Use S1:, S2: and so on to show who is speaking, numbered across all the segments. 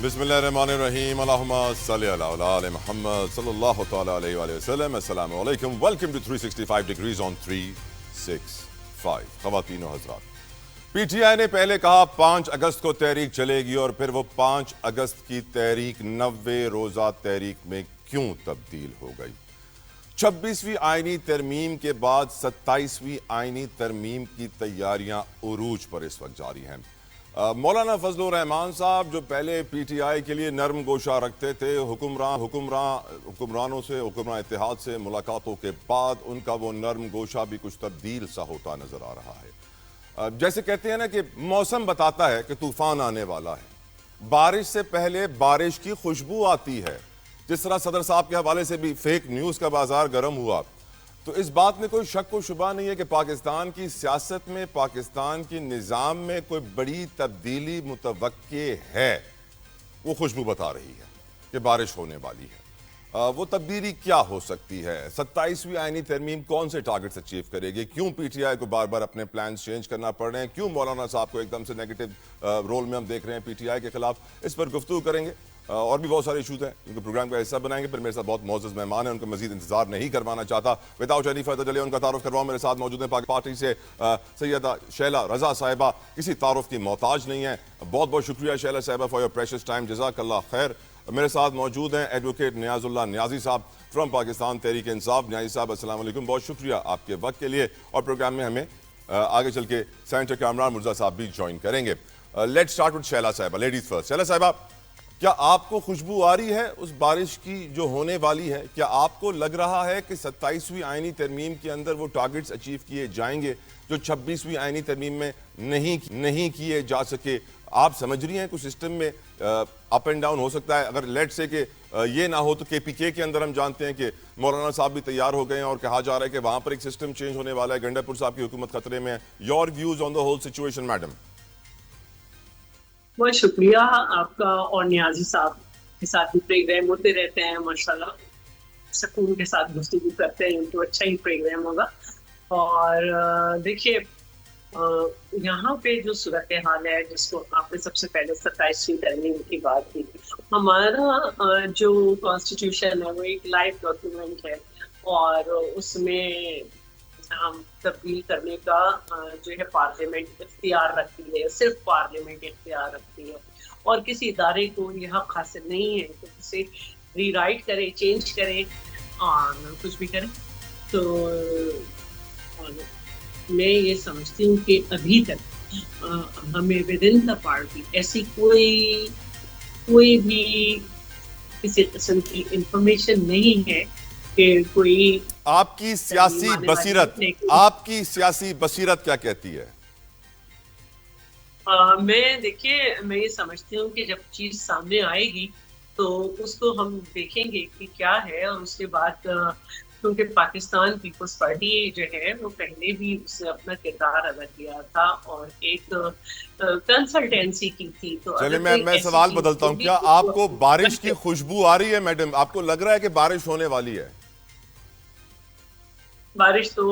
S1: بسم اللہ الرحمن الرحیم اللہم صلی علی آل محمد صلی اللہ تعالیٰ علیہ وآلہ وسلم. السلام علیکم. ویلکم ٹو 365 ڈگریز آن 365. خواتین و حضرات, پی ٹی آئی نے پہلے کہا 5 اگست کو تحریک چلے گی, اور پھر وہ 5 اگست کی تحریک 90 روزہ تحریک میں کیوں تبدیل ہو گئی؟ 26ویں آئینی ترمیم کے بعد 27ویں آئینی ترمیم کی تیاریاں عروج پر اس وقت جاری ہیں. مولانا فضل الرحمان صاحب جو پہلے پی ٹی آئی کے لیے نرم گوشہ رکھتے تھے, حکمرانوں سے, حکمران اتحاد سے ملاقاتوں کے بعد ان کا وہ نرم گوشہ بھی کچھ تبدیل سا ہوتا نظر آ رہا ہے. جیسے کہتے ہیں نا کہ موسم بتاتا ہے کہ طوفان آنے والا ہے, بارش سے پہلے بارش کی خوشبو آتی ہے. جس طرح صدر صاحب کے حوالے سے بھی فیک نیوز کا بازار گرم ہوا, تو اس بات میں کوئی شک و شبہ نہیں ہے کہ پاکستان کی سیاست میں, پاکستان کی نظام میں کوئی بڑی تبدیلی متوقع ہے. وہ خوشبو بتا رہی ہے کہ بارش ہونے والی ہے. وہ تبدیلی کیا ہو سکتی ہے؟ 27ویں آئینی ترمیم کون سے ٹارگٹس اچیو کرے گی؟ کیوں پی ٹی آئی کو بار بار اپنے پلانز چینج کرنا پڑ رہے ہیں؟ کیوں مولانا صاحب کو ایک دم سے نیگیٹو رول میں ہم دیکھ رہے ہیں پی ٹی آئی کے خلاف؟ اس پر گفتگو کریں گے. اور بھی بہت سارے ایشوز ہیں ان کو پروگرام کا حصہ بنائیں گے. پھر میرے ساتھ بہت معزز مہمان ہیں, ان کو مزید انتظار نہیں کروانا چاہتا. Without any further delay in کا تعارف کرواؤں. میرے ساتھ موجود ہیں پاک پارٹی سے سیدہ شیلا رضا صاحبہ, کسی تعارف کی محتاج نہیں ہیں. بہت بہت شکریہ شیلا صاحبہ فار یور پریشیس ٹائم, جزاک اللہ خیر. میرے ساتھ موجود ہیں ایڈوکیٹ نیاز اللہ نیازی صاحب فرام پاکستان تحریک انصاف. نیازی صاحب السلام علیکم, بہت شکریہ آپ کے وقت کے لیے. اور پروگرام میں ہمیں آگے چل کے سینیٹر کامران مرزا صاحب بھی جوائن کریں گے. لیٹ اسٹارٹ وتھ شیلا صاحبہ, لیڈیز فرسٹ. شیلا صاحبہ, کیا آپ کو خوشبو آ رہی ہے اس بارش کی جو ہونے والی ہے؟ کیا آپ کو لگ رہا ہے کہ 27ویں آئینی ترمیم کے اندر وہ ٹارگٹس اچیو کیے جائیں گے جو 26ویں آئینی ترمیم میں نہیں کیے جا سکے؟ آپ سمجھ رہی ہیں کچھ سسٹم میں اپ اینڈ ڈاؤن ہو سکتا ہے؟ اگر لیٹ سے کہ یہ نہ ہو تو کے پی کے اندر ہم جانتے ہیں کہ مولانا صاحب بھی تیار ہو گئے ہیں اور کہا جا رہا ہے کہ وہاں پر ایک سسٹم چینج ہونے والا ہے, گنڈا پور صاحب کی حکومت خطرے میں ہے. Your views on the whole situation madam.
S2: بہت شکریہ آپ کا, اور نیازی صاحب کے ساتھ بھی پروگرام ہوتے رہتے ہیں ماشاءاللہ, سکون کے ساتھ گفتگو کرتے ہیں تو اچھا ہی پروگرام ہوگا. اور دیکھیے یہاں پہ جو صورتحال ہے جس کو آپ نے سب سے پہلے 27ویں ترمیم کی بات کی, ہمارا جو کانسٹیٹیوشن ہے وہ ایک لائف ڈاکیومنٹ ہے, اور اس میں ہم تبدیل کرنے کا جو ہے پارلیمنٹ اختیار رکھتی ہے, صرف پارلیمنٹ اختیار رکھتی ہے, اور کسی ادارے کو یہ حق حاصل نہیں ہے کہ اسے ری رائٹ کرے, چینج کرے اور کچھ بھی کرے. تو میں یہ سمجھتی ہوں کہ ابھی تک ہمیں ود ان دا پارٹی ایسی کوئی بھی کسی قسم کی انفارمیشن نہیں ہے کہ کوئی
S1: آپ کی سیاسی بصیرت کیا کہتی ہے؟
S2: دیکھیے میں یہ سمجھتی ہوں کہ جب چیز سامنے آئے گی تو اس کو ہم دیکھیں گے کہ کیا ہے, اور اس کے بعد کیونکہ پاکستان پیپلز پارٹی جو ہے وہ پہلے بھی اس نے اپنا کردار ادا کیا تھا اور ایک کنسلٹینسی کی تھی. تو
S1: چلے میں سوال بدلتا ہوں, کیا آپ کو بارش کی خوشبو آ رہی ہے میڈم؟ آپ کو لگ رہا ہے کہ بارش ہونے والی ہے؟
S2: بارش تو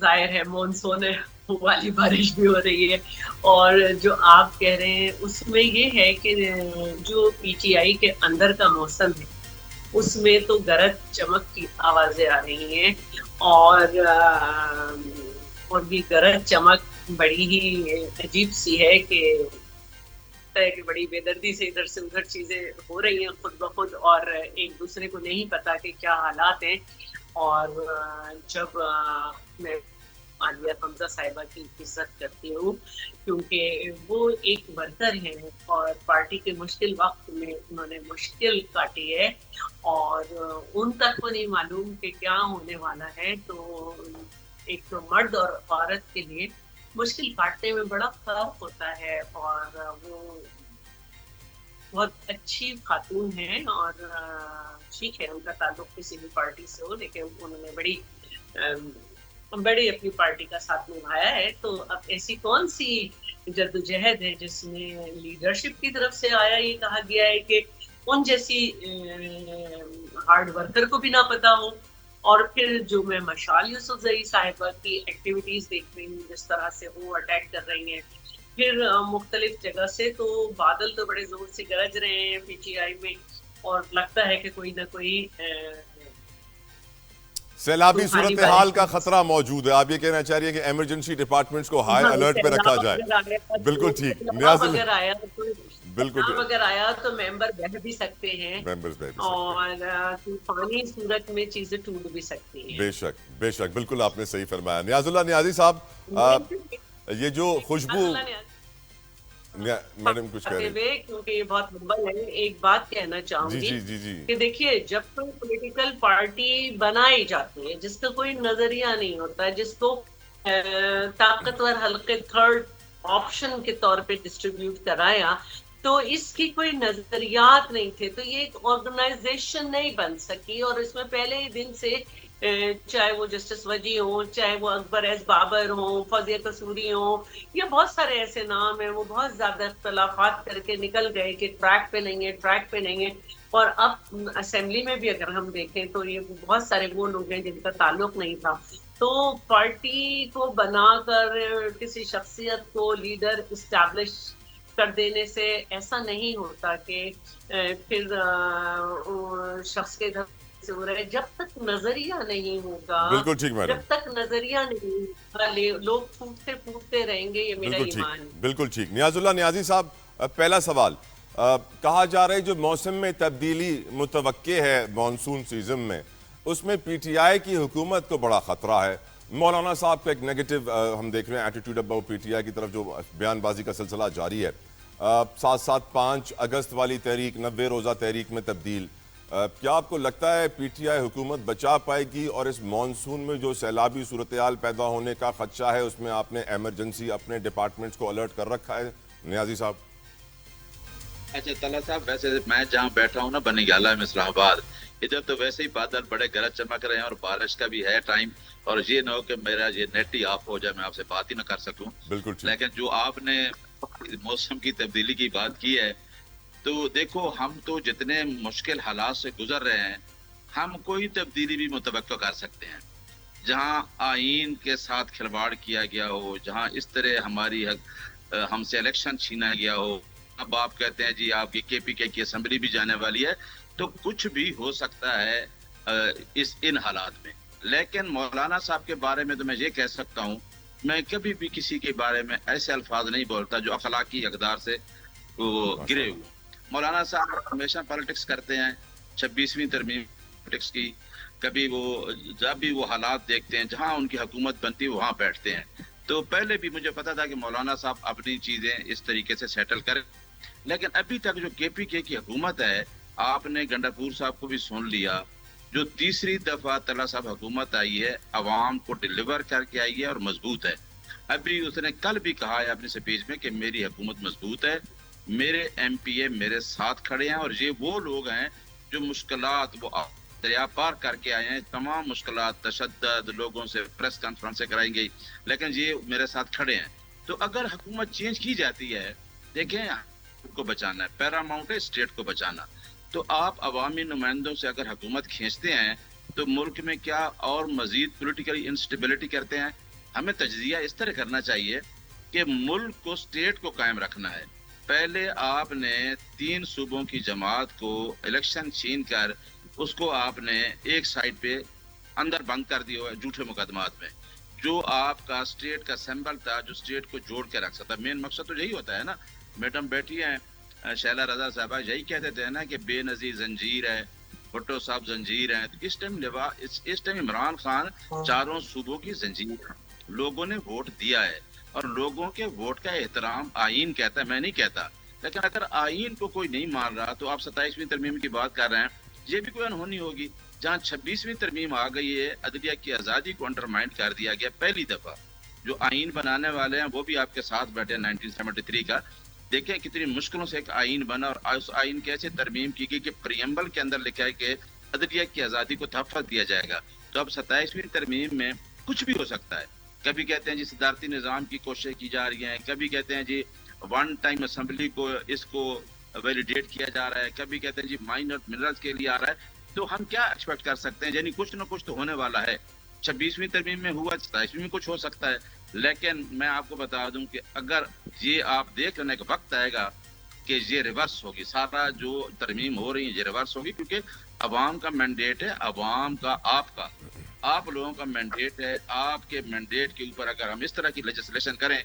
S2: ظاہر ہے مونسون والی بارش بھی ہو رہی ہے, اور جو آپ کہہ رہے ہیں اس میں یہ ہے کہ جو پی ٹی آئی کے اندر کا موسم ہے اس میں تو گرج چمک کی آوازیں آ رہی ہیں, اور بھی گرج چمک بڑی ہی عجیب سی ہے کہ بڑی بے دردی سے ادھر سے ادھر چیزیں ہو رہی ہیں خود بخود, اور ایک دوسرے کو نہیں پتا کہ کیا حالات ہیں. اور جب میں عالیہ حمزہ صاحبہ کی عزت کرتی ہوں کیونکہ وہ ایک ورکر ہیں اور پارٹی کے مشکل وقت میں انہوں نے مشکل کاٹی ہے, اور ان تک کو نہیں معلوم کہ کیا ہونے والا ہے. تو ایک مرد اور عورت کے لیے مشکل کاٹنے میں بڑا فرق ہوتا ہے, اور وہ بہت اچھی خاتون ہیں, اور ٹھیک ہے ان کا تعلق کسی بھی پارٹی سے ہو, لیکن انہوں نے بڑی اپنی پارٹی کا ساتھ نبھایا ہے. تو اب ایسی کون سی جدوجہد ہے جس میں لیڈرشپ کی طرف سے آیا یہ کہا گیا ہے کہ ان جیسی ہارڈ ورکر کو بھی نہ پتا ہو, اور پھر جو میں مشال یوسف زئی صاحبہ کی ایکٹیویٹیز دیکھ رہی ہوں جس طرح سے وہ اٹیک کر رہی ہیں پھر مختلف جگہ سے تو بادل تو بڑے زور سے گرج رہے ہیں پی ٹی آئی میں، اور لگتا ہے کہ کوئی نہ کوئی
S1: سیلابی
S2: طوفانی
S1: صورتحال
S2: بارش
S1: کا خطرہ موجود ہے. آپ یہ کہنا چاہ رہی ہیں کہ ایمرجنسی ڈپارٹمنٹس کو ہائی
S2: ہاں
S1: الرٹ پہ رکھا
S2: سیلاب
S1: جائے.
S2: اگر آیا
S1: بالکل
S2: تو
S1: ٹھیک.
S2: سیلاب
S1: نیاز
S2: اگر
S1: اللہ
S2: آیا تو
S1: بالکل
S2: سیلاب اگر آیا تو ممبر بہہ بھی سکتے ہیں،
S1: ممبرز بہ بھی سکتے ہیں.
S2: اور طوفانی صورت میں چیزیں ٹوٹ بھی سکتی ہیں.
S1: بے شک بے شک بالکل آپ نے صحیح فرمایا. نیاز اللہ نیازی صاحب یہ جو خوشبو
S2: اللہ نے
S1: میڈم کچھ کہہ
S2: آتے
S1: رہی.
S2: ہوئے، کیونکہ یہ بہت لمبا ہے، ایک بات کہنا چاہوں
S1: جی
S2: گی
S1: جی جی جی
S2: کہ دیکھیے جب کوئی پولیٹیکل پارٹی بنائی جاتی ہے جس کا کوئی نظریہ نہیں ہوتا، جس کو طاقتور حلقے تھرڈ آپشن کے طور پہ ڈسٹریبیوٹ کرایا، تو اس کی کوئی نظریات نہیں تھے، تو یہ ایک آرگنائزیشن نہیں بن سکی. اور اس میں پہلے ہی دن سے چاہے وہ جسٹس وجی ہوں، چاہے وہ اکبر ایس بابر ہوں، فوزیہ قصوری ہوں، یا بہت سارے ایسے نام ہیں، وہ بہت زیادہ اختلافات کر کے نکل گئے کہ ٹریک پہ نہیں ہے، ٹریک پہ نہیں ہے. اور اب اسمبلی میں بھی اگر ہم دیکھیں تو یہ بہت سارے وہ لوگ ہیں جن کا تعلق نہیں تھا. تو پارٹی کو بنا کر کسی شخصیت کو لیڈر اسٹیبلش کر دینے سے ایسا نہیں ہوتا کہ پھر شخص کے گھر سے ہو رہا ہے. جب تک نظریہ نہیں ہوگا،
S1: بالکل ٹھیک میڈم.
S2: جب تک نظریہ نہیں ہوگا، لوگ پھوٹتے پھوٹتے رہیں گے. یہ میرا
S1: بالکل ٹھیک
S2: ایمان ہے.
S1: بالکل ٹھیک. نیاز اللہ نیازی صاحب پہلا سوال. کہا جا رہا ہے جو موسم میں تبدیلی متوقع ہے مانسون سیزن میں، اس میں پی ٹی آئی کی حکومت کو بڑا خطرہ ہے. مولانا صاحب کا ایک نیگیٹو ہم دیکھ رہے ہیں attitude about P T I کی طرف، جو بیان بازی کا سلسلہ جاری ہے. ساتھ ساتھ 5 اگست والی تحریک 90 روزہ تحریک میں تبدیل. کیا آپ کو لگتا ہے پی ٹی آئی حکومت بچا پائے گی؟ اور اس مانسون میں جو سیلابی صورتحال پیدا ہونے کا خدشہ ہے، اس میں آپ نے ایمرجنسی اپنے ڈپارٹمنٹس کو الرٹ کر رکھا ہے نیازی صاحب؟
S3: اچھا طلعت صاحب، ویسے میں جہاں بیٹھا ہوں نا بنی گالہ میں اسلام آباد، ادھر تو ویسے ہی بادل بڑے گرج چمک رہے ہیں اور بارش کا بھی ہے ٹائم. اور یہ نہ ہو کہ میرا یہ نیٹ ہی آف ہو جائے، میں آپ سے بات ہی نہ کر سکوں.
S1: بالکل ٹھیک.
S3: لیکن جو آپ نے موسم کی تبدیلی کی بات کی ہے، تو دیکھو ہم تو جتنے مشکل حالات سے گزر رہے ہیں، ہم کوئی تبدیلی بھی متوقع کر سکتے ہیں. جہاں آئین کے ساتھ کھلواڑ کیا گیا ہو، جہاں اس طرح ہم سے الیکشن چھینا گیا ہو، اب آپ کہتے ہیں جی آپ کی کے پی کے کی اسمبلی بھی جانے والی ہے، تو کچھ بھی ہو سکتا ہے ان حالات میں. لیکن مولانا صاحب کے بارے میں تو میں یہ کہہ سکتا ہوں، میں کبھی بھی کسی کے بارے میں ایسے الفاظ نہیں بولتا جو اخلاقی اقدار سے گرے ہوئے. مولانا صاحب ہمیشہ پالیٹکس کرتے ہیں، 26ویں ترمیم پالیٹکس کی. کبھی وہ جب بھی وہ حالات دیکھتے ہیں جہاں ان کی حکومت بنتی ہے وہاں بیٹھتے ہیں. تو پہلے بھی مجھے پتا تھا کہ مولانا صاحب اپنی چیزیں اس طریقے سے سیٹل کریں. لیکن ابھی تک جو کے پی کے کی حکومت ہے، آپ نے گنڈاپور صاحب کو بھی سن لیا، جو تیسری دفعہ طلعت صاحب حکومت آئی ہے، عوام کو ڈیلیور کر کے آئی ہے اور مضبوط ہے. ابھی اس نے کل بھی کہا ہے اپنی سپیچ میں کہ میری حکومت مضبوط ہے، میرے ایم پی اے میرے ساتھ کھڑے ہیں، اور یہ وہ لوگ ہیں جو مشکلات وہ دریا پار کر کے آئے ہیں. تمام مشکلات، تشدد، لوگوں سے پریس کانفرنسیں کرائی گئی، لیکن یہ میرے ساتھ کھڑے ہیں. تو اگر حکومت چینج کی جاتی ہے، دیکھیں کو بچانا ہے، پیراماؤنٹ ہے اسٹیٹ کو بچانا. تو آپ عوامی نمائندوں سے اگر حکومت کھینچتے ہیں تو ملک میں کیا اور مزید پولیٹیکل انسٹیبلٹی کرتے ہیں. ہمیں تجزیہ اس طرح کرنا چاہیے کہ ملک کو اسٹیٹ کو قائم رکھنا ہے. پہلے آپ نے 3 صوبوں کی جماعت کو الیکشن چھین کر اس کو آپ نے ایک سائڈ پہ اندر بند کر دیا ہے جھوٹے مقدمات میں. جو آپ کا اسٹیٹ کا سمبل تھا، جو اسٹیٹ کو جوڑ کے رکھ سکتا، مین مقصد تو یہی ہوتا ہے نا. میڈم بیٹھی ہیں شیلا رضا صاحبہ، یہی کہتے تھے نا کہ بے نظیر زنجیر ہے، بھٹو صاحب زنجیر ہیں. اس ٹائم عمران خان چاروں صوبوں کی زنجیر ہے. لوگوں نے ووٹ دیا ہے اور لوگوں کے ووٹ کا احترام آئین کہتا ہے، میں نہیں کہتا. لیکن اگر آئین کو کوئی نہیں مان رہا تو آپ 27ویں ترمیم کی بات کر رہے ہیں، یہ بھی کوئی انہونی ہوگی. جہاں 26ویں ترمیم آ گئی ہے، عدلیہ کی آزادی کو انڈرمائن کر دیا گیا پہلی دفعہ. جو آئین بنانے والے ہیں وہ بھی آپ کے ساتھ بیٹھے 1973 کا. دیکھیں کتنی مشکلوں سے ایک آئین بنا، اور اس آئین کی ایسے ترمیم کی گئی کہ پریمبل کے اندر لکھا ہے کہ عدلیہ کی آزادی کو تحفظ دیا جائے گا. تو اب 27ویں ترمیم میں کچھ بھی ہو سکتا ہے. کبھی کہتے ہیں جی صدارتی نظام کی کوششیں کی جا رہی ہیں، کبھی کہتے ہیں جی ون ٹائم اسمبلی کو اس کو ویلیڈیٹ کیا جا رہا ہے، کبھی کہتے ہیں جی مائنر منرلز کے لیے آ رہا ہے. تو ہم کیا ایکسپیکٹ کر سکتے ہیں؟ یعنی کچھ نہ کچھ تو ہونے والا ہے. 26ویں ترمیم میں ہوا، 27ویں میں کچھ ہو سکتا ہے، لیکن میں آپ کو بتا دوں کہ اگر یہ آپ دیکھ لینے کا وقت آئے گا کہ یہ ریورس ہوگی، سارا جو ترمیم ہو رہی ہے یہ ریورس ہوگی، کیونکہ عوام کا مینڈیٹ ہے، عوام کا آپ لوگوں کا مینڈیٹ ہے. آپ کے مینڈیٹ کے اوپر اگر ہم اس طرح کی لیجسلیشن کریں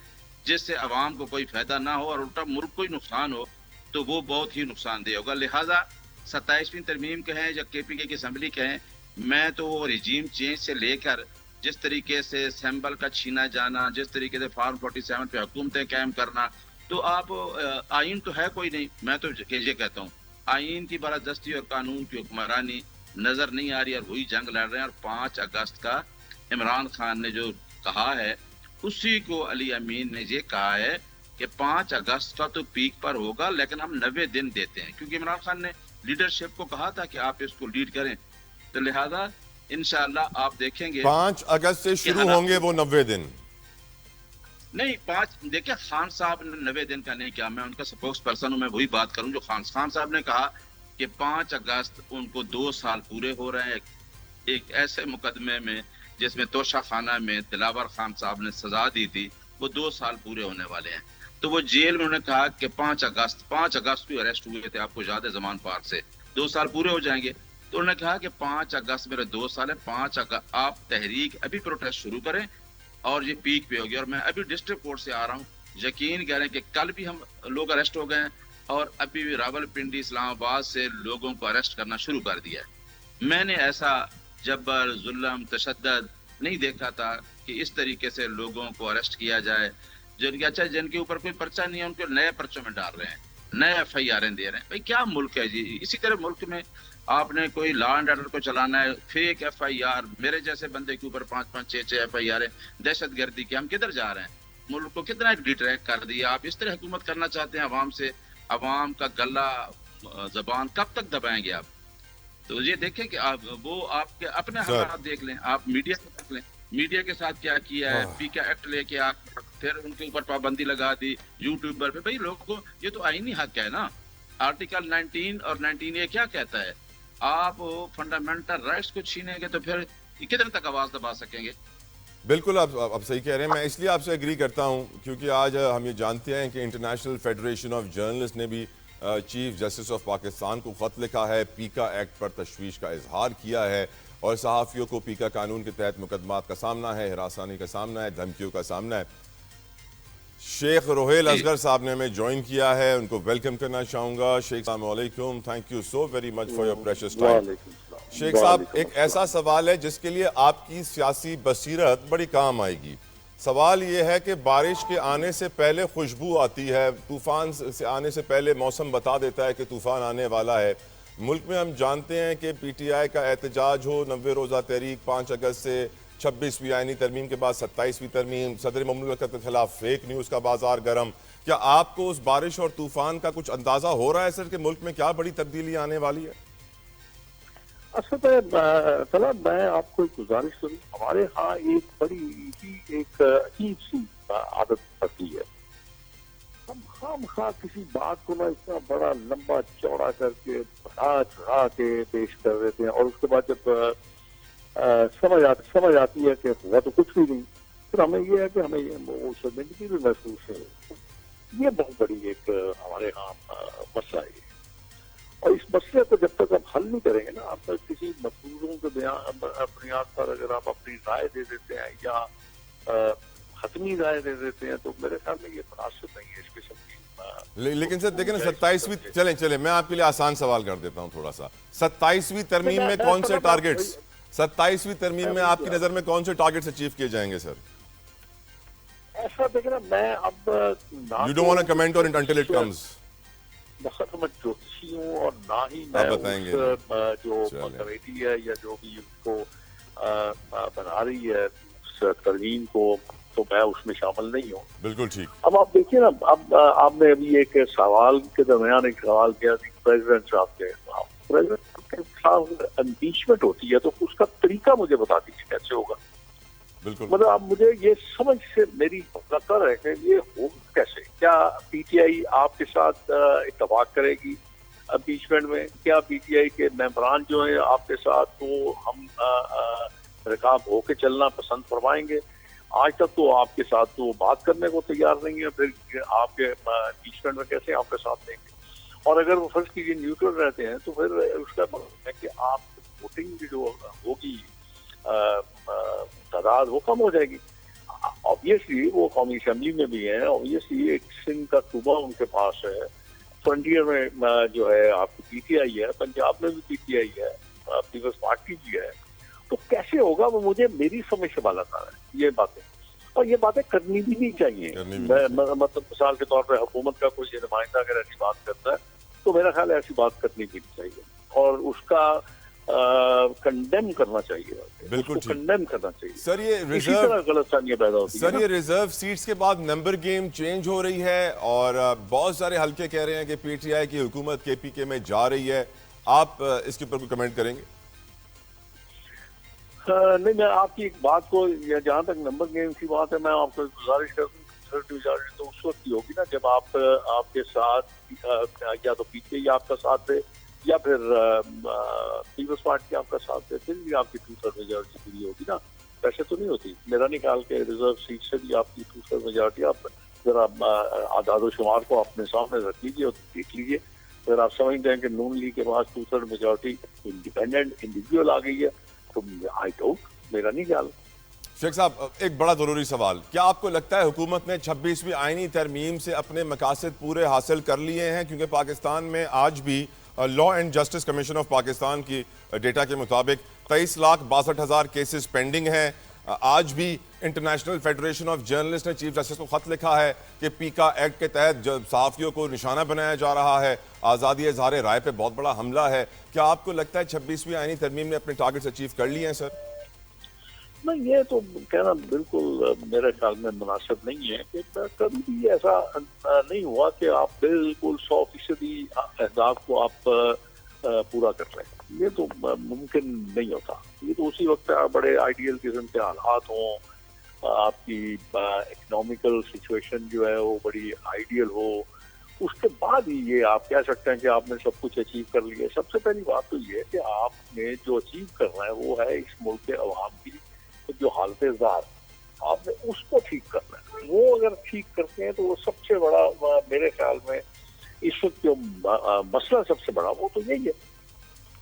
S3: جس سے عوام کو کوئی فائدہ نہ ہو اور الٹا ملک کو ہی نقصان ہو تو وہ بہت ہی نقصان دہ ہوگا. لہٰذا 27ویں ترمیم کہیں یا کے پی کے کی اسمبلی کہیں، میں تو وہ رجیم چینج سے لے کر جس طریقے سے سیمبل کا چھینا جانا، جس طریقے سے فارم 47 پہ حکومتیں قائم کرنا، تو آپ آئین تو ہے کوئی نہیں. میں تو یہ کہتا ہوں آئین کی بالادستی اور قانون کی حکمرانی نظر نہیں آ رہی، اور وہی جنگ لڑ رہے ہیں. اور 5 اگست کا عمران خان نے جو کہا ہے اسی کو علی امین نے یہ کہا ہے کہ 5 اگست کا تو پیک پر ہوگا لیکن ہم 90 دن دیتے ہیں، کیونکہ عمران خان نے لیڈرشپ کو کہا تھا کہ آپ اس کو لیڈ کریں. تو لہذا انشاءاللہ آپ دیکھیں گے
S1: 5 اگست سے شروع ہوں گے وہ 90 دن.
S3: نہیں، دیکھیں خان صاحب نے 90 دن کا نہیں کیا، میں ان کا سپوکس پرسن ہوں، میں وہی بات کروں جو خان صاحب نے کہا کہ 5 اگست ان کو 2 سال پورے ہو رہے ہیں ایک ایسے مقدمے میں جس میں توشہ خانہ میں دلاور خان صاحب نے سزا دی تھی، وہ 2 سال پورے ہونے والے ہیں. تو وہ جیل میں انہوں نے کہا کہ 5 اگست کو اریسٹ ہوئے تھے، آپ کو یاد ہے زمان پارک سے، 2 سال پورے ہو جائیں گے. تو انہوں نے کہا کہ 5 اگست میرے 2 سال ہے، 5 اگست آپ تحریک ابھی پروٹیسٹ شروع کریں اور یہ پیک پہ ہوگی. اور میں ابھی ڈسٹرکٹ کورٹ سے آ رہا ہوں، یقین کہہ رہے ہیں کہ کل بھی ہم لوگ اریسٹ ہو گئے ہیں اور ابھی بھی راول پنڈی اسلام آباد سے لوگوں کو اریسٹ کرنا شروع کر دیا ہے. میں نے ایسا جبر، ظلم، تشدد نہیں دیکھا تھا کہ اس طریقے سے لوگوں کو اریسٹ کیا جائے. جن کے اوپر کوئی پرچہ نہیں ہے ان کو نئے پرچوں میں ڈال رہے ہیں، نئے ایف آئی آریں دے رہے ہیں. بھائی کیا ملک ہے جی؟ اسی طرح ملک میں آپ نے کوئی لا اینڈ آرڈر کو چلانا ہے، فیک ایف آئی آر، میرے جیسے بندے کے اوپر 5 6 ایف آئی آر، دہشت گردی کے. ہم کدھر جا رہے ہیں؟ ملک کو کتنا ڈیٹریکٹ کر دیا. آپ اس طرح حکومت کرنا چاہتے ہیں عوام سے؟ عوام کا گلا زبان کب تک دبائیں گے آپ؟ تو یہ دیکھیں کہ آپ کے اپنے حالات دیکھ لیں، آپ میڈیا سے دیکھ لیں، میڈیا کے ساتھ کیا کیا ہے. پی کا ایکٹ لے کے پھر ان کے اوپر پابندی لگا دی یوٹیوبر پہ. بھائی لوگوں کو یہ تو آئینی حق ہے نا. آرٹیکل 19 اور 19A کیا کہتا ہے؟ آپ فنڈامنٹل رائٹس کو چھینیں گے تو پھر کتنے تک آواز دبا سکیں گے؟
S1: بالکل آپ صحیح کہہ رہے ہیں. میں اس لیے آپ سے ایگری کرتا ہوں کیونکہ آج ہم یہ جانتے ہیں کہ انٹرنیشنل فیڈریشن آف جرنلسٹ نے بھی چیف جسٹس آف پاکستان کو خط لکھا ہے، پیکا ایکٹ پر تشویش کا اظہار کیا ہے، اور صحافیوں کو پیکا قانون کے تحت مقدمات کا سامنا ہے، ہراسانی کا سامنا ہے، دھمکیوں کا سامنا ہے. شیخ روہیل اصغر صاحب نے ہمیں جوائن کیا ہے، ان کو ویلکم کرنا چاہوں گا. شیخ السلام علیکم، thank you so very much for your precious time. شیخ صاحب، ایک ایسا سوال ہے جس کے لیے آپ کی سیاسی بصیرت بڑی کام آئے گی. سوال یہ ہے کہ بارش کے آنے سے پہلے خوشبو آتی ہے، طوفان سے آنے سے پہلے موسم بتا دیتا ہے کہ طوفان آنے والا ہے. ملک میں ہم جانتے ہیں کہ پی ٹی آئی کا احتجاج ہو، 90 روزہ تحریک، 5 اگست سے 26ویں آئینی ترمیم کے بعد 27ویں ترمیم، صدر مملکت کے خلاف فیک نیوز کا بازار گرم. کیا آپ کو اس بارش اور طوفان کا کچھ اندازہ ہو رہا ہے سر کہ ملک میں کیا بڑی تبدیلی آنے والی ہے؟
S4: اصل میں میں آپ کو ایک گزارش کروں. ہمارے ہاں ایک بڑی ہی ایک عجیب سی عادت پڑتی ہے. ہم خواہ کسی بات کو نا اتنا بڑا لمبا چوڑا کر کے بڑھا کے پیش کر دیتے ہیں، اور اس کے بعد جب سمجھ آتی ہے کہ ہوا تو کچھ بھی نہیں، پھر ہمیں یہ ہے کہ ہمیں وہ شرمندگی بھی محسوس ہے. یہ بہت بڑی ایک ہمارے ہاں مسئلہ ہے. اور اس مسئلے کو جب تک آپ حل نہیں کریں گے نا، آپ کسی مفروضوں کے بنیاد پر اگر آپ اپنی رائے دے دیتے ہیں یا حتمی رائے دے دیتے ہیں تو میرے خیال میں یہ مناسب نہیں ہے اس قسم کی.
S1: لیکن سر دیکھیں نا 27ویں، چلیں میں آپ کے لیے آسان سوال کر دیتا ہوں تھوڑا سا. 27ویں ترمیم میں کون سے ٹارگٹس، 27ویں ترمیم میں آپ کی نظر میں کون سے ٹارگٹس اچیو کیے جائیں گے سر؟
S4: ایسا دیکھیں نا، میں اب
S1: You don't want to comment on it until it comes.
S4: بخت میں جوتشی ہوں اور نہ ہی میں اس جو کمیٹی ہے یا جو بھی اس کو بنا رہی ہے اس ترمیم کو، تو میں اس میں شامل نہیں ہوں.
S1: بالکل ٹھیک.
S4: اب آپ دیکھیے نا، اب آپ نے ابھی ایک سوال کے درمیان ایک سوال کیا تھی پریزیڈنٹ صاحب کے خلاف. پریزیڈنٹ کے خلاف امپیچمنٹ ہوتی ہے تو اس کا طریقہ مجھے بتا دیجیے کیسے ہوگا.
S1: بالکل.
S4: مطلب اب مجھے یہ سمجھ سے میری فکر ہے کہ یہ ہو کیسے. کیا پی ٹی آئی آپ کے ساتھ اتفاق کرے گی امپیچمنٹ میں؟ کیا پی ٹی آئی کے ممبران جو ہیں آپ کے ساتھ وہ ہم رکاب ہو کے چلنا پسند فرمائیں گے. آج تک تو آپ کے ساتھ تو بات کرنے کو تیار نہیں ہے, پھر آپ کے امپیچمنٹ میں کیسے آپ کا ساتھ دیں گے؟ اور اگر وہ فرض کیجیے نیوٹرل رہتے ہیں تو پھر اس کا مطلب ہے کہ آپ ووٹنگ جو ہوگی تعداد وہ کم ہو جائے گی. آبویسلی وہ قومی اسمبلی میں بھی ہیں, آبویسلی ایک سندھ کا صوبہ ان کے پاس ہے, فرنٹیئر میں جو ہے آپ کی پی ٹی آئی ہے, پنجاب میں بھی پی ٹی آئی ہے, پیپلز پارٹی بھی ہے. تو کیسے ہوگا وہ مجھے میری سمجھ سے بالا تھا یہ باتیں, اور یہ باتیں کرنی بھی نہیں چاہیے. مطلب مثال کے طور پہ حکومت کا کوئی نمائندہ اگر ایسی بات کرتا ہے تو میرا خیال ہے ایسی بات کرنی بھی نہیں چاہیے, اور اس کا کنڈیم کرنا چاہیے,
S1: بالکل
S4: کنڈیم کرنا چاہیے.
S1: سر یہ
S4: اسی طرح غلط فہمیاں پیدا ہوتی ہیں.
S1: سر یہ ریزرو سیٹس کے بعد نمبر گیم چینج ہو رہی ہے, اور بہت سارے حلقے کہہ رہے ہیں کہ پی ٹی آئی کی حکومت کے پی کے میں جا رہی ہے. آپ اس کے اوپر کوئی کمنٹ کریں گے؟
S4: نہیں, میں آپ کی ایک بات کو, جہاں تک نمبر گیم کی بات ہے, میں آپ کو گزارش کرتا ہوں تو اس وقت کی ہوگی نا جب آپ کے ساتھ یا تو پی ٹی آئی آپ کا ساتھ دے یا پھر پیپلز پارٹی آپ کا ساتھ دے, پھر بھی آپ کی 2/3 میجورٹی پوری ہوگی نا. ویسے تو نہیں ہوتی. میرا نہیں خیال کہ ریزرو سیٹ سے بھی آپ کی 2/3 میجورٹی, آپ ذرا اعداد و شمار کو اپنے سامنے رکھ لیجیے اور دیکھ لیجیے. اگر آپ سمجھتے ہیں کہ نون لیگ کے پاس 2/3 میجورٹی انڈیپینڈنٹ انڈیویجول آ گئی ہے تو آئی ڈونٹ, میرا نہیں خیال.
S1: شیخ صاحب, ایک بڑا ضروری سوال, کیا آپ کو لگتا ہے حکومت نے 26ویں آئینی ترمیم سے اپنے مقاصد پورے حاصل کر لیے ہیں؟ کیونکہ پاکستان میں آج بھی law and justice commission of Pakistan کی ڈیٹا کے مطابق 23,62,000 کیسز پینڈنگ ہیں. آج بھی انٹرنیشنل فیڈریشن آف جرنلسٹ نے چیف جسٹس کو خط لکھا ہے کہ پیکا ایکٹ کے تحت صحافیوں کو نشانہ بنایا جا رہا ہے, آزادی اظہار رائے پہ بہت بڑا حملہ ہے. کیا آپ کو لگتا ہے 26ویں آئینی ترمیم نے اپنے ٹارگٹس اچیو کر لیے ہیں سر؟
S4: نہیں, یہ تو کہنا بالکل میرے خیال میں مناسب نہیں ہے کہ کبھی بھی ایسا نہیں ہوا کہ آپ بالکل 100% اہداف کو آپ پورا کر رہے ہیں. یہ تو ممکن نہیں ہوتا. یہ تو اسی وقت بڑے آئیڈیل قسم کے حالات ہوں, آپ کی اکنامیکل سچویشن جو ہے وہ بڑی آئیڈیل ہو, اس کے بعد ہی یہ آپ کہہ سکتے ہیں کہ آپ نے سب کچھ اچیو کر لیا. سب سے پہلی بات تو یہ ہے کہ آپ نے جو اچیو کرنا ہے وہ ہے اس ملک کے عوام کی جو حالت زار, آپ نے اس کو ٹھیک کرنا ہے. وہ اگر ٹھیک کرتے ہیں تو وہ سب سے بڑا میرے خیال میں اس وقت جو مسئلہ سب سے بڑا وہ تو یہی ہے.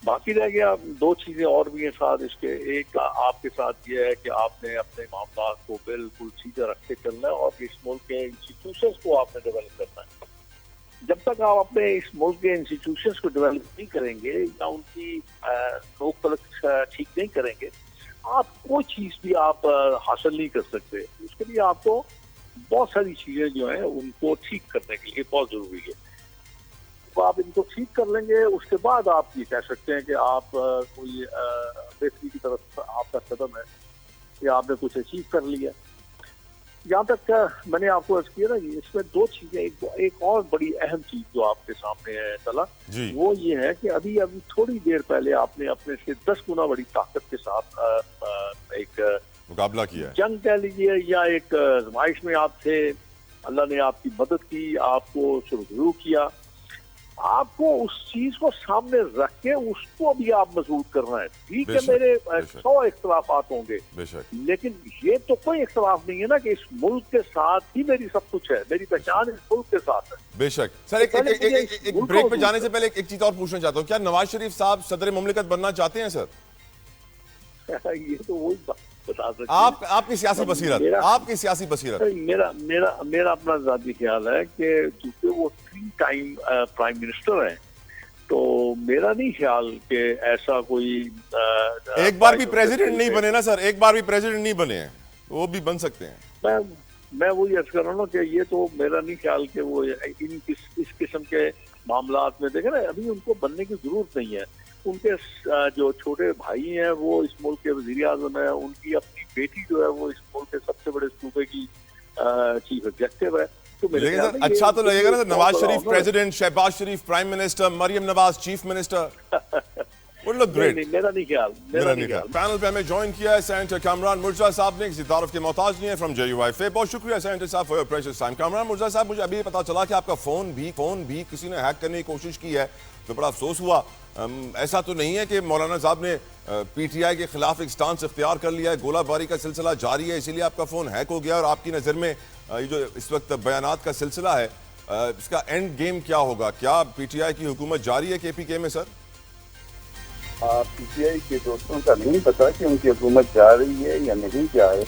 S4: باقی رہ گیا 2 چیزیں اور بھی ہیں ساتھ اس کے. ایک آپ کے ساتھ یہ ہے کہ آپ نے اپنے معاملات کو بالکل سیدھا رکھ کے چلنا ہے, اور اس ملک کے انسٹیٹیوشنس کو آپ نے ڈیولپ کرنا ہے. جب تک آپ اپنے اس ملک کے انسٹیٹیوشنس کو ڈیولپ نہیں کریں گے یا ان کی روک پلک ٹھیک نہیں کریں گے, آپ کوئی چیز بھی آپ حاصل نہیں کر سکتے. اس کے لیے آپ کو بہت ساری چیزیں جو ہیں ان کو ٹھیک کرنے کے لیے بہت ضروری ہے. تو آپ ان کو ٹھیک کر لیں گے, اس کے بعد آپ یہ کہہ سکتے ہیں کہ آپ کوئی بہتری کی طرف آپ کا قدم ہے یا آپ نے کچھ اچیو کر لیا. جہاں تک میں نے آپ کو عرض کیا نا, اس میں 2 چیزیں, ایک اور بڑی اہم چیز جو آپ کے سامنے ہے طلع, وہ یہ ہے کہ ابھی تھوڑی دیر پہلے آپ نے اپنے سے 10 گنا بڑی طاقت کے ساتھ ایک
S1: مقابلہ کیا,
S4: جنگ کہہ لیجیے یا ایک آزمائش میں آپ تھے. اللہ نے آپ کی مدد کی, آپ کو سرخرو کیا. آپ کو اس چیز کو سامنے رکھ کے اس کو بھی آپ مضبوط کرنا ہے. ٹھیک ہے, میرے 100 اختلافات ہوں گے, لیکن یہ تو کوئی اختلاف نہیں ہے نا کہ اس ملک کے ساتھ ہی میری سب کچھ ہے, میری پہچان اس ملک کے ساتھ ہے.
S1: بے شک. سر ایک بریک پہ جانے سے پہلے ایک چیز اور پوچھنا چاہتا ہوں, کیا نواز شریف صاحب صدر مملکت بننا چاہتے ہیں سر؟
S4: یہ تو وہی بتا سکتے
S1: آپ کی سیاسی بصیرت, آپ کی سیاسی بصیرت.
S4: میرا اپنا ذاتی خیال ہے کہ چونکہ وہ 3 ٹائم پرائم منسٹر ہیں, تو میرا نہیں خیال کہ ایسا کوئی
S1: ایک بار بھی پریزیڈنٹ نہیں بنے نا سر, ایک بار بھی پریزیڈنٹ نہیں بنے ہیں, وہ بھی بن سکتے ہیں.
S4: میں وہی عرض کر رہا ہوں کہ یہ تو میرا نہیں خیال کہ وہ اس قسم کے معاملات میں دیکھیں نا, ابھی ان کو بننے کی ضرورت نہیں ہے. ان کے جو چھوٹے بھائی ہیں وہ اس ملک کے وزیر اعظم ہیں, ان کی اپنی بیٹی جو ہے وہ اس ملک کے سب سے بڑے صوبے کی چیف ایگزیکٹو ہے.
S1: لیکن سر اچھا تو لگے گا نا, Nawaz Sharif president, Shehbaz Sharif prime minister, Maryam Nawaz chief minister. would look great.
S4: میرا نہیں خیال.
S1: پینل پہ ہمیں جوائن کیا ہے سینیٹر کامران مرزا صاحب نے, کسی تعارف کے محتاج نہیں ہے, فرام JUIFA. بہت شکریہ سینیٹر صاحب for your precious time. Kamran Mirza صاحب, مجھے ابھی پتا چلا کہ آپ کا فون بھی کسی نے ہیک کرنے کی کوشش کی ہے, تو بڑا افسوس ہوا. ایسا تو نہیں ہے کہ مولانا صاحب نے PTI کے خلاف ایک سٹانس اختیار کر لیا ہے, گولہ باری کا سلسلہ جاری ہے, اسی لیے آپ کا فون ہیک ہو گیا, اور آپ کی نظر میں یہ جو اس وقت بیانات کا سلسلہ ہے اس کا اینڈ گیم کیا ہوگا؟ کیا PTI کی حکومت جاری ہے KPK میں سر؟
S5: PTI کے دوستوں کا نہیں پتا کہ ان کی حکومت جا رہی ہے یا نہیں جا رہی.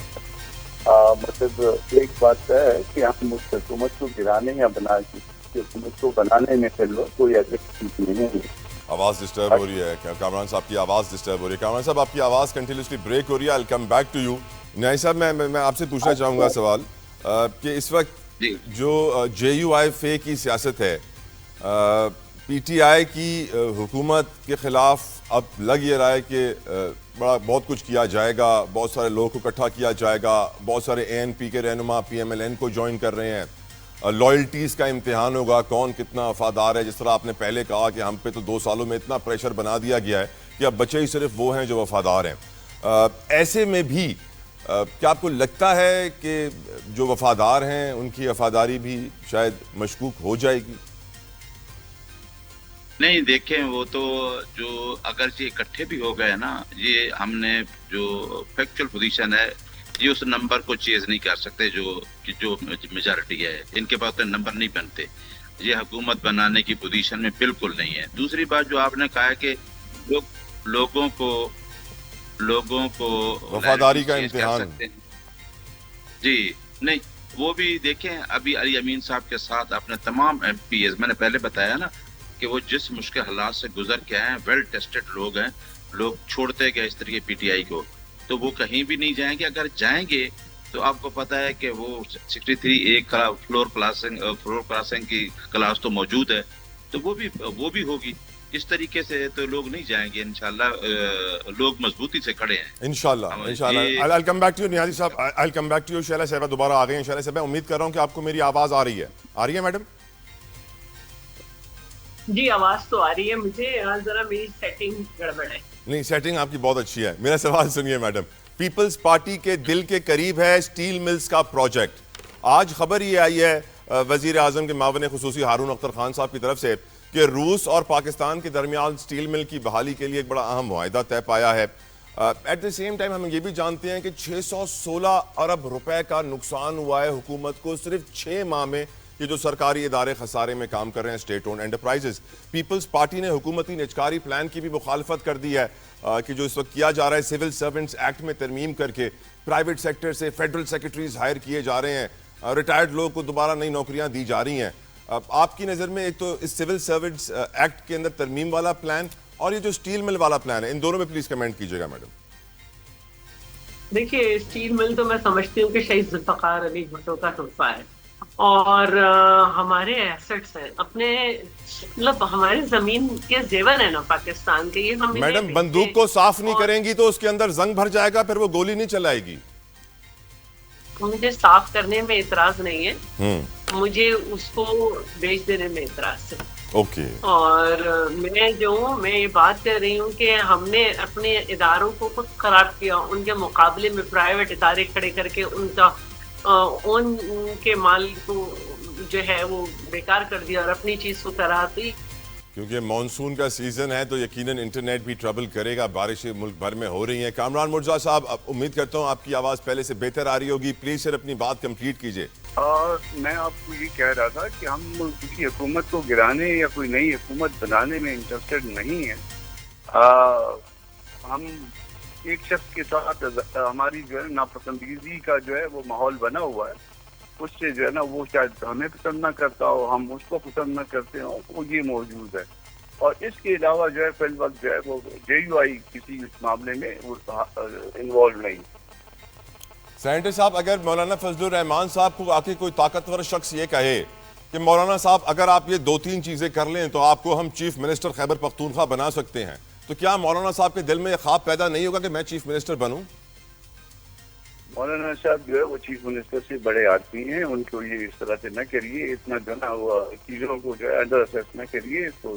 S5: مطلب ایک بات ہے کہ ہم اس حکومت کو گرانے یا حکومت کو بنانے میں پھر کوئی ایسے نہیں ہے.
S1: آواز ڈسٹرب ہو رہی ہے کامران صاحب کی, آواز ڈسٹرب ہو رہی ہے. کامران صاحب آپ کی آواز کنٹینیوسلی بریک ہو رہی ہے. I'll come back to you. نیائی صاحب میں آپ سے پوچھنا چاہوں گا سوال کہ اس وقت جو JUIFA کی سیاست ہے, PTI کی حکومت کے خلاف اب لگ یہ رہا ہے کہ بہت کچھ کیا جائے گا, بہت سارے لوگوں کو اکٹھا کیا جائے گا, بہت سارے ANP کے رہنما PMLN کو جوائن کر رہے ہیں, لائلٹیز کا امتحان ہوگا, کون کتنا وفادار ہے. جس طرح آپ نے پہلے کہا کہ ہم پہ تو 2 سالوں میں اتنا پریشر بنا دیا گیا ہے کہ اب بچے ہی صرف وہ ہیں جو وفادار ہیں. ایسے میں بھی کیا آپ کو لگتا ہے کہ جو وفادار ہیں ان کی وفاداری بھی شاید مشکوک ہو جائے گی؟
S3: نہیں دیکھیں, وہ تو جو اگر یہ اکٹھے بھی ہو گئے نا, یہ ہم نے جو فیکچوئل پوزیشن ہے یہ اس نمبر کو چیز نہیں کر سکتے جو میجارٹی ہے. ان کے پاس تو نمبر نہیں بنتے. یہ حکومت بنانے کی پوزیشن میں بالکل نہیں ہے. دوسری بات جو آپ نے کہا ہے کہ لوگوں کو
S1: وفاداری کا امتحان,
S3: جی نہیں, وہ بھی دیکھیں ابھی علی امین صاحب کے ساتھ اپنے تمام MPs, میں نے پہلے بتایا نا کہ وہ جس مشکل حالات سے گزر کے آئے ہیں, ویل ٹیسٹڈ لوگ ہیں. لوگ چھوڑتے گئے اس طریقے PTI کو, تو وہ کہیں بھی نہیں جائیں گے. اگر جائیں گے تو آپ کو پتا ہے کہ وہ 63 ایک فلور کراسنگ کی کلاس تو موجود ہے, تو وہ بھی ہوگی. اس طریقے سے تو لوگ نہیں جائیں گے. انشاءاللہ لوگ مضبوطی سے کھڑے ہیں انشاءاللہ.
S1: I'll come back to you نیازی صاحب, I'll come back to you. Sheila صاحبہ دوبارہ آ گئی ہیں. شیلا صاحبہ امید کر رہا ہوں کہ آپ کو میری آواز آ رہی ہے میڈم؟
S2: جی آواز تو آ رہی ہے مجھے, ذرا میری سیٹنگ گڑبڑ ہے.
S1: نہیں, سیٹنگ آپ کی بہت اچھی ہے. میرا سوال سنیے میڈم. پیپلز پارٹی کے دل کے قریب ہے اسٹیل ملز کا پروجیکٹ. آج خبر یہ آئی ہے وزیر اعظم کے معاون خصوصی ہارون اختر خان صاحب کی طرف سے کہ روس اور پاکستان کے درمیان اسٹیل مل کی بحالی کے لیے ایک بڑا اہم معاہدہ طے پایا ہے. ایٹ دا سیم ٹائم ہم یہ بھی جانتے ہیں کہ 616 ارب روپے کا نقصان ہوا ہے حکومت کو صرف 6 ماہ میں. یہ جو سرکاری ادارے خسارے میں کام کر رہے ہیں, state owned enterprises. Peoples Party نے حکومتی نجکاری پلان کی بھی مخالفت کر دی ہے کہ جو اس وقت کیا جا رہا ہے سول سرونٹس ایکٹ میں ترمیم کر کے پرائیویٹ سیکٹر سے فیڈرل سیکرٹریز ہائر کیے جا رہے ہیں, ریٹائرڈ لوگوں کو دوبارہ نئی نوکریاں دی جا رہی ہیں. آپ کی نظر میں ایک تو اس سول سرونٹس ایکٹ کے اندر ترمیم والا پلان اور یہ جو اسٹیل مل والا پلان ہے, ان دونوں میں پلیز کمنٹ کیجیے گا میڈم.
S2: دیکھیے اسٹیل مل تو میں سمجھتی ہوں کہ شہید ذوالفقار علی بھٹو کا تحفہ ہے, اور ہمارے ایسٹس ہیں اپنے, مطلب ہماری زمین کے زیور ہے نا پاکستان کے. یہ ہم
S1: میڈم بندوق کو صاف نہیں کریں گی تو اس کے اندر زنگ بھر جائے گا, پھر وہ گولی نہیں چلائے گی.
S2: مجھے صاف کرنے میں اعتراض نہیں ہے, مجھے اس کو بیچ دینے میں اعتراض ہے.
S1: اوکے.
S2: اور میں یہ بات کر رہی ہوں کہ ہم نے اپنے اداروں کو خود خراب کیا, ان کے مقابلے میں پرائیویٹ ادارے کھڑے کر کے ان کے مال کو جو ہے وہ بیکار کر دیا اور اپنی چیز کو کرا دی.
S1: کیونکہ مانسون کا سیزن ہے تو یقیناً انٹرنیٹ بھی ٹربل کرے گا. بارشیں ملک بھر میں ہو رہی ہیں. کامران مرزا صاحب, امید کرتا ہوں آپ کی آواز پہلے سے بہتر آ رہی ہوگی. پلیز سر اپنی بات کمپلیٹ کیجئے.
S5: میں آپ کو یہ کہہ رہا تھا کہ ہم کسی حکومت کو گرانے یا کوئی نئی حکومت بنانے میں انٹرسٹڈ نہیں ہیں. ہم ایک شخص کے ساتھ ہماری جو ہے ناپسندیدگی کا جو ہے وہ ماحول بنا ہوا ہے, اس سے جو ہے نا وہ شاید ہمیں پسند نہ کرتا ہو, ہم اس کو پسند نہ کرتے ہوں, وہ یہ موجود ہے. اور اس کے علاوہ جو ہے فی الوقت جو ہے وہ JUI کسی اس معاملے میں انوالو نہیں.
S1: سینیٹر صاحب, اگر مولانا فضل الرحمان صاحب کو آ کے کوئی طاقتور شخص یہ کہے کہ مولانا صاحب اگر آپ یہ 2-3 چیزیں کر لیں تو آپ کو ہم چیف منسٹر خیبر پختونخوا بنا سکتے ہیں, تو کیا مولانا صاحب کے دل میں یہ خواب پیدا نہیں ہوگا کہ میں چیف منسٹر بنوں؟
S5: مولانا صاحب جو ہے وہ چیف منسٹر سے بڑے آدمی ہیں, ان کو یہ اس طرح سے نہ کریے, اتنا جو نا وہ چیزوں کو جو ہے انڈر اسیس نہ کریے. اس کو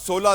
S1: 16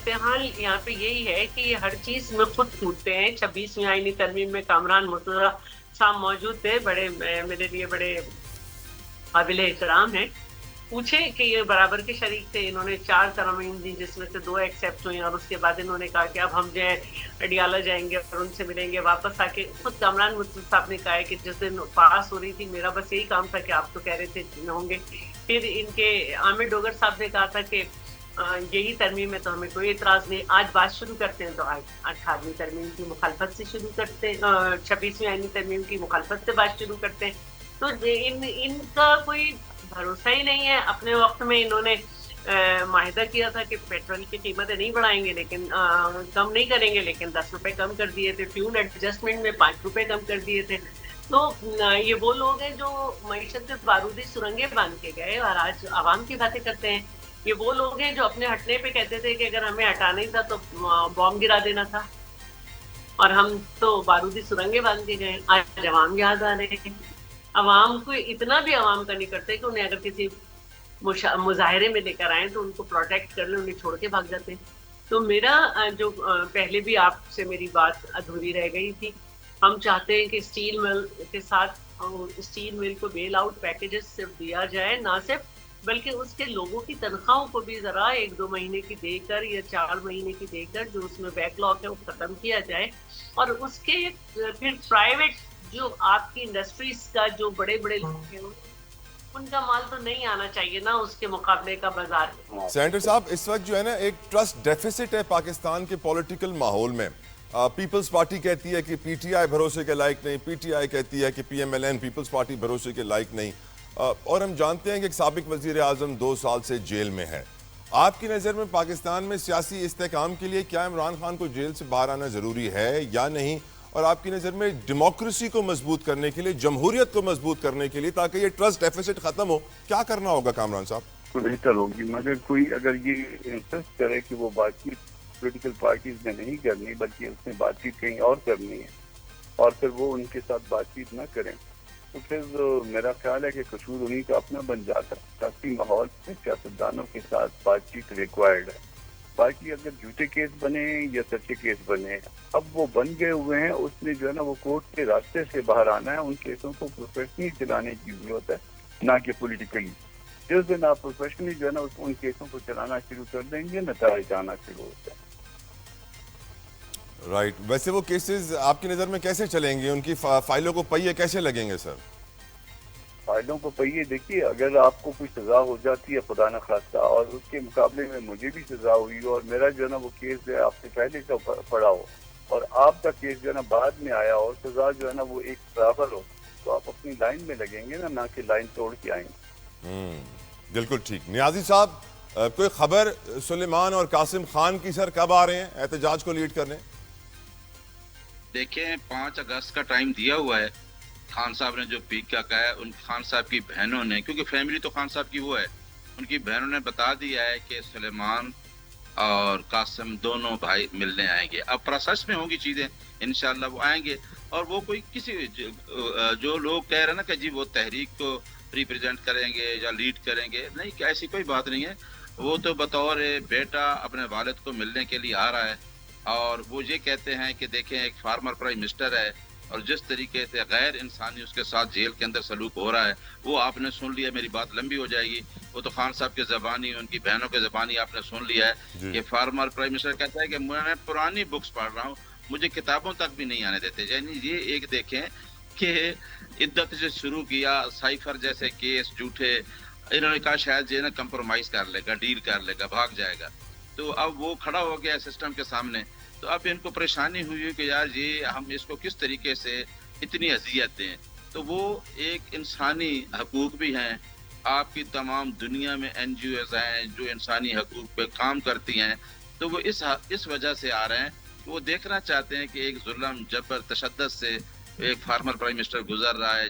S2: صورتحال یہاں پہ یہی ہے کہ ہر چیز میں خود ٹوٹتے ہیں. 26ویں آئینی ترمیم میں کامران مرتضیٰ صاحب موجود تھے, بڑے میرے لیے بڑے قابل احترام ہیں. پوچھے کہ یہ برابر کے شریک تھے, انہوں نے 4 ترامیم دی جس میں سے 2 ایکسیپٹ ہوئی, اور اس کے بعد انہوں نے کہا کہ اب ہم جو ہے اڈیالہ جائیں گے اور ان سے ملیں گے. واپس آ کے خود کامران مرتضیٰ صاحب نے کہا ہے کہ جس دن پاس ہو رہی تھی میرا بس یہی کام تھا کہ آپ تو کہہ رہے تھے ہوں گے. پھر ان کے عامر ڈوگر صاحب نے کہا تھا کہ یہی ترمیم ہے تو ہمیں کوئی اعتراض نہیں. آج بات شروع کرتے ہیں تو آج 18ویں ترمیم کی مخالفت سے شروع کرتے ہیں, 26ویں آئینی ترمیم کی مخالفت سے بات شروع کرتے ہیں. تو ان کا کوئی بھروسہ ہی نہیں ہے. اپنے وقت میں انہوں نے معاہدہ کیا تھا کہ پیٹرول کی قیمتیں نہیں بڑھائیں گے, لیکن کم نہیں کریں گے, لیکن 10 روپے کم کر دیے تھے. فیول ایڈجسٹمنٹ میں 5 روپے کم کر دیے تھے. تو یہ وہ لوگ ہیں جو معیشت سے بارودی سرنگیں باندھ کے گئے اور آج عوام کی باتیں کرتے ہیں. یہ وہ لوگ ہیں جو اپنے ہٹنے پہ کہتے تھے کہ اگر ہمیں ہٹانا ہی تھا تو بام گرا دینا تھا, اور ہم تو بارودی سرنگیں باندھ کے گئے. آج عوام یاد آ رہے ہیں. عوام کو اتنا بھی عوام کا نہیں کرتے کہ انہیں اگر کسی مظاہرے میں لے کر آئیں تو ان کو پروٹیکٹ کر لیں, انہیں چھوڑ کے بھاگ جاتے ہیں. تو میرا جو پہلے بھی آپ سے میری بات ادھوری رہ گئی تھی, ہم چاہتے ہیں کہ اسٹیل مل کے ساتھ اسٹیل مل کو بیل آؤٹ پیکیجز صرف دیا جائے, نہ صرف بلکہ اس کے لوگوں کی تنخواہوں کو بھی ذرا 1-2 مہینے کی دے کر یا 4 مہینے کی دے کر جو اس میں بیک لاگ ہے وہ ختم کیا جائے. اور اس کے پھر پرائیویٹ جو آپ کی انڈسٹریز کا جو بڑے بڑے لوگ ہیں ان کا مال تو نہیں آنا چاہیے نا اس کے مقابلے کا بازار.
S1: سینیٹر صاحب, اس وقت جو ہے نا ایک ٹرسٹ ڈیفیسٹ ہے پاکستان کے پولیٹیکل ماحول میں. پیپلز پارٹی کہتی ہے کہ پی ٹی آئی بھروسے کے لائق نہیں, پی ٹی آئی کہتی ہے کہ P M L N Peoples Party بھروسے کے لائق نہیں, اور ہم جانتے ہیں کہ ایک سابق وزیر اعظم 2 سال سے جیل میں ہے. آپ کی نظر میں پاکستان میں سیاسی استحکام کے لیے کیا عمران خان کو جیل سے باہر آنا ضروری ہے یا نہیں, اور آپ کی نظر میں ڈیموکریسی کو مضبوط کرنے کے لیے, جمہوریت کو مضبوط کرنے کے لیے, تاکہ یہ ٹرسٹ ڈیفیسٹ ختم ہو, کیا کرنا ہوگا کامران صاحب؟
S5: تو بہتر ہوگی, مگر کوئی اگر یہ انسسٹ کرے کہ وہ بات چیت پولیٹیکل پارٹیز میں نہیں کرنی بلکہ اس میں بات چیت کہیں اور کرنی ہے, اور پھر وہ ان کے ساتھ بات چیت نہ کریں, تو پھر میرا خیال ہے کہ قصور انہیں کا اپنا بن جاتا ہے. سیاسی ماحول میں سیاستدانوں کے ساتھ بات چیت ریکوائرڈ ہے. باقی اگر جھوٹے کیس بنے یا سچے کیس بنے, اب وہ بن گئے ہوئے ہیں, اس میں جو ہے نا وہ کورٹ کے راستے سے باہر آنا ہے. ان کیسوں کو پروفیشنلی چلانے کی ضرورت ہے, نہ کہ پولیٹیکلی. جس دن آپ پروفیشنلی جو ہے نا ان کیسوں کو چلانا شروع کر دیں گے, نتائج آنا شروع ہوتا ہے.
S1: رائٹ. ویسے وہ کیسز آپ کی نظر میں کیسے چلیں گے, ان کی فائلوں کو پہیے کیسے لگیں گے سر؟
S5: فائلوں کو پہیے دیکھیے, اگر آپ کو کوئی سزا ہو جاتی ہے خدا نخواستہ, اور اس کے مقابلے میں مجھے بھی سزا ہوئی اور میرا جو ہے نا وہ کیس جو ہے آپ سے پہلے کا پڑا ہو, اور آپ کا کیس جو ہے نا بعد میں آیا اور سزا جو ہے نا وہ ایک برابر ہو, تو آپ اپنی لائن میں لگیں گے نا, نہ کہ لائن توڑ کے آئیں گے.
S1: بالکل ٹھیک. نیازی صاحب, کوئی خبر سلیمان اور قاسم خان کی سر کب آ رہے ہیں احتجاج کو لیڈ کرنے؟
S3: دیکھیں 5 اگست کا ٹائم دیا ہوا ہے. خان صاحب نے جو پیک کا کہا ہے, ان خان صاحب کی بہنوں نے, کیونکہ فیملی تو خان صاحب کی وہ ہے, ان کی بہنوں نے بتا دیا ہے کہ سلیمان اور قاسم دونوں بھائی ملنے آئیں گے. اب پروسیس میں ہوں گی چیزیں, انشاءاللہ وہ آئیں گے. اور وہ کوئی کسی جو لوگ کہہ رہے ہیں نا کہ جی وہ تحریک کو ریپرزینٹ کریں گے یا لیڈ کریں گے, نہیں, کہ ایسی کوئی بات نہیں ہے. وہ تو بطور بیٹا اپنے والد کو ملنے کے لیے آ رہا ہے, اور وہ یہ کہتے ہیں کہ دیکھیں ایک فارمر پرائم منسٹر ہے, اور جس طریقے سے غیر انسانی اس کے ساتھ جیل کے اندر سلوک ہو رہا ہے وہ آپ نے سن لیا. میری بات لمبی ہو جائے گی. وہ تو خان صاحب کے زبانی, ان کی بہنوں کے زبانی آپ نے سن لیا ہے کہ فارمر پرائم منسٹر کہتا ہے کہ میں پرانی بکس پڑھ رہا ہوں, مجھے کتابوں تک بھی نہیں آنے دیتے. یعنی یہ ایک دیکھیں کہ عدت سے شروع کیا, سائفر جیسے کیس جھوٹے, انہوں نے کہا شاید یہ نا کمپرومائز کر لے گا, ڈیل کر لے گا, بھاگ جائے گا. تو اب وہ کھڑا ہو گیا سسٹم کے سامنے. تو اب ان کو پریشانی ہوئی کہ یار یہ ہم اس کو کس طریقے سے اتنی اذیت دیں. تو وہ ایک انسانی حقوق بھی ہیں. آپ کی تمام دنیا میں این جی اوز ہیں جو انسانی حقوق پہ کام کرتی ہیں, تو وہ اس وجہ سے آ رہے ہیں کہ وہ دیکھنا چاہتے ہیں کہ ایک ظلم, جبر, تشدد سے ایک فارمر پرائم منسٹر گزر رہا ہے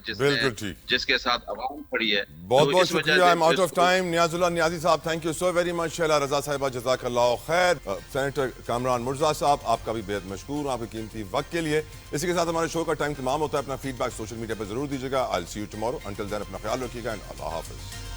S3: جس کے ساتھ عوام کھڑی ہے.
S1: بہت بہت شکریہ. I'm out of time. Niaz Ullah Niazi Sahib, thank you so very much. Sheila Raza Sahiba, جزاک اللہ خیر. سینیٹر کامران مرتضیٰ صاحب, آپ کا بھی بہت مشکور ہوں آپ کے قیمتی وقت کے لیے. اسی کے ساتھ ہمارے شو کا ٹائم تمام ہوتا ہے. اپنا فیڈ بیک سوشل میڈیا پہ ضرور دیجیے گا. I'll see you tomorrow. Until then اپنا خیال رکھیے گا. اللہ حافظ.